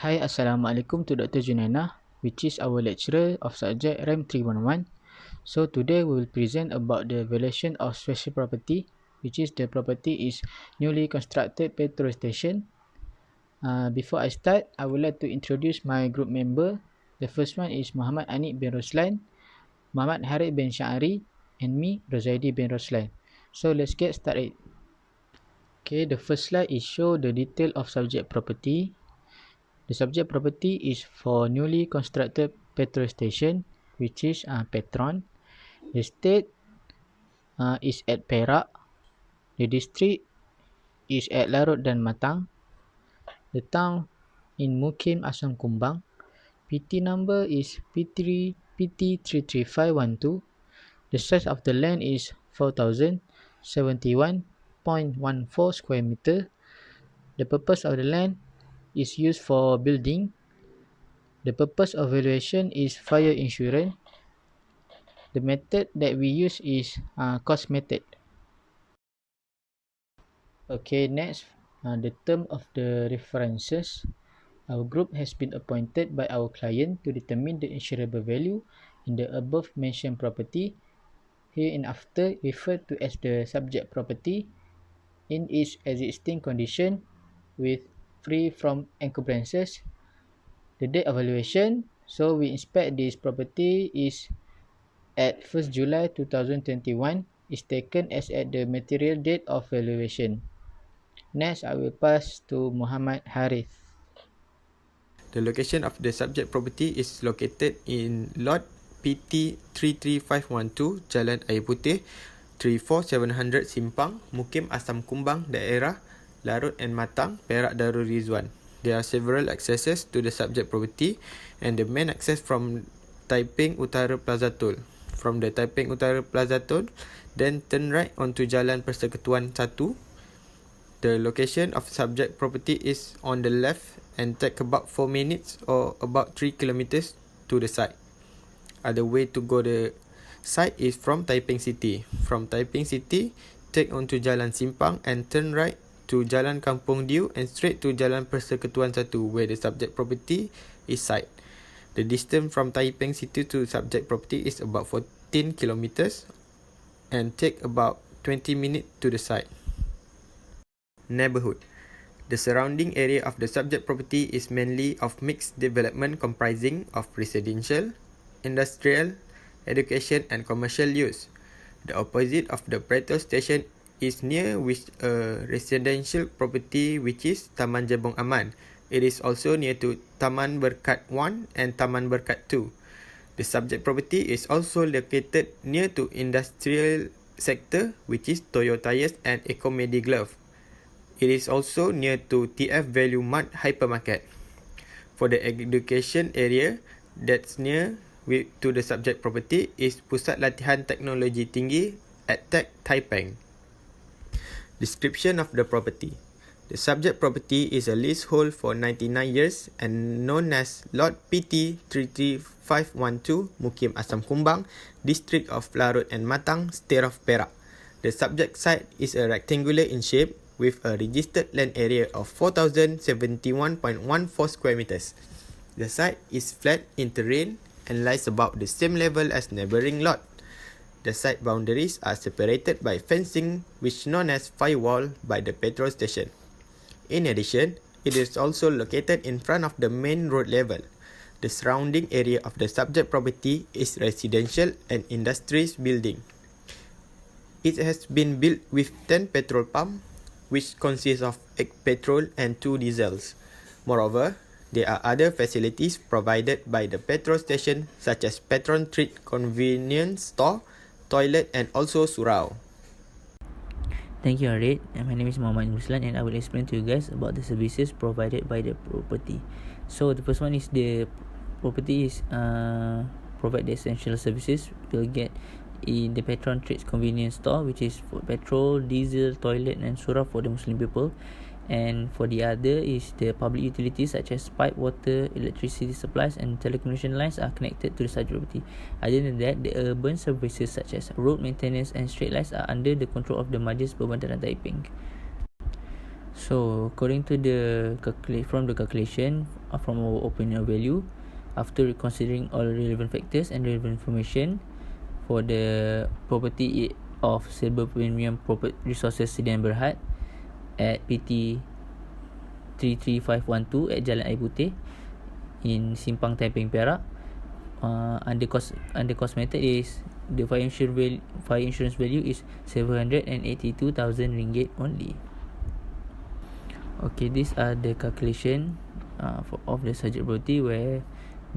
Hi, Assalamualaikum to Dr. Junaina, which is our lecturer of subject RAM 311. So today we will present about the valuation of special property, which is the property is newly constructed petrol station. Before I start, I would like to introduce my group member. The first one is Muhammad Aniq bin Roslan, Muhammad Harith bin Shaari, and me, Rozaidi Bin Roslan. So let's get started. Okay, the first slide is show the detail of subject property. The subject property is for newly constructed petrol station, which is Petron. The state is at Perak. The district is at Larut dan Matang. The town in Mukim Asam Kumbang. PT number is PT33512. The size of the land is 4071.14 square meter. The purpose of the land is used for building. The purpose of valuation is fire insurance. The method that we use is cost method. Okay, next, the term of the references. Our group has been appointed by our client to determine the insurable value in the above mentioned property, hereinafter referred to as the subject property, in its existing condition with free from encumbrances. The date of valuation, so we inspect this property is at 1st July 2021, is taken as at the material date of valuation. Next, I will pass to Muhammad Harith. The location of the subject property is located in lot PT 33512 Jalan Air Putih 34700 Simpang, Mukim Asam Kumbang, daerah Larut and Matang, Perak Darul Rizwan. There are several accesses to the subject property and the main access from Taiping Utara Plaza Tol. From the Taiping Utara Plaza Tol, then turn right onto Jalan Persekutuan 1. The location of subject property is on the left and take about 4 minutes or about 3 kilometers to the site. Other way to go the site is from Taiping City. From Taiping City, take onto Jalan Simpang and turn right to Jalan Kampung Diu and straight to Jalan Persekutuan 1 where the subject property is site. The distance from Taiping City to subject property is about 14 kilometers and take about 20 minutes to the site. Neighborhood. The surrounding area of the subject property is mainly of mixed development comprising of residential, industrial, education and commercial use. The opposite of the petrol station is near with a residential property which is Taman Jebong Aman. It is also near to Taman Berkat 1 and Taman Berkat 2. The subject property is also located near to industrial sector which is Toyo Tires and Ecomedi Glove. It is also near to TF Value Mart hypermarket. For the education area that's near to the subject property is Pusat Latihan Teknologi Tinggi at Tech Taiping. Description of the property. The subject property is a leasehold for 99 years and known as Lot PT 33512 Mukim Asam Kumbang, District of Larut and Matang, State of Perak. The subject site is a rectangular in shape with a registered land area of 4071.14 square meters. The site is flat in terrain and lies about the same level as neighboring lot. The site boundaries are separated by fencing which known as firewall by the petrol station. In addition, it is also located in front of the main road level. The surrounding area of the subject property is residential and industries building. It has been built with 10 petrol pumps which consists of 8 petrol and 2 diesels. Moreover, there are other facilities provided by the petrol station such as petrol treat convenience store, toilet and also surau. Thank you, Harith. My name is Muhammad Ruslan and I will explain to you guys about the services provided by the property. So the first one is the property is provide the essential services. We'll get in the Petron Trades convenience store, which is for petrol, diesel, toilet and surau for the Muslim people. And for the other is the public utilities such as pipe, water, electricity supplies and telecommunication lines are connected to the subject property. Other than that, the urban services such as road maintenance and street lights are under the control of the Majlis Perbandaran Taiping. So according to the from the calculation from our opinion value, after considering all relevant factors and relevant information for the property of Silver Premium Resources Sdn Berhad at PT 33512 at Jalan Air Putih in Simpang Taiping, Perak. Under cost method is the fire insurance value is 782,000 ringgit only. Okay, these are the calculation of the subject property, where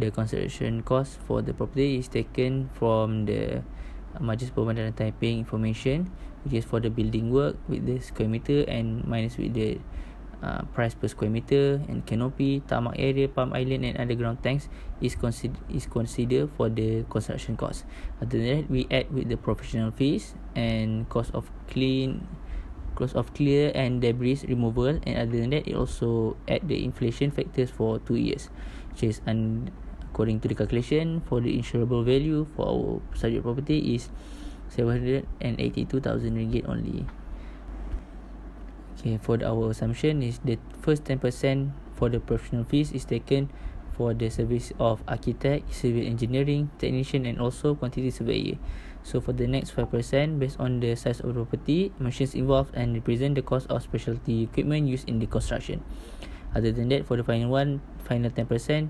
the consideration cost for the property is taken from the Majlis Perbandaran Taiping information, which is for the building work with the square meter and minus with the price per square meter, and canopy, tarmac area, pump island and underground tanks is considered for the construction cost. Other than that, we add with the professional fees and cost of clear and debris removal, and other than that, it also add the inflation factors for 2 years, which is according to the calculation for the insurable value for our subject property is 782,000 ringgit only. Okay, for our assumption is the first 10% for the professional fees is taken for the service of architect, civil engineering, technician and also quantity surveyor. So for the next 5%, based on the size of the property, machines involved and represent the cost of specialty equipment used in the construction. Other than that, for the final 10%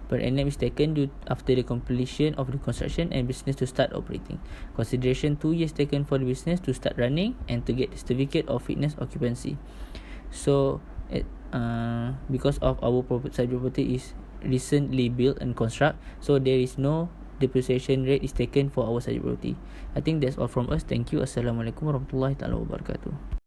per annum is taken after the completion of the construction and business to start operating. Consideration 2 years taken for the business to start running and to get the certificate of fitness occupancy. So because of our subject property is recently built and construct, so there is no depreciation rate is taken for our subject property. I think that's all from us. Thank you. Assalamualaikum warahmatullahi wabarakatuh.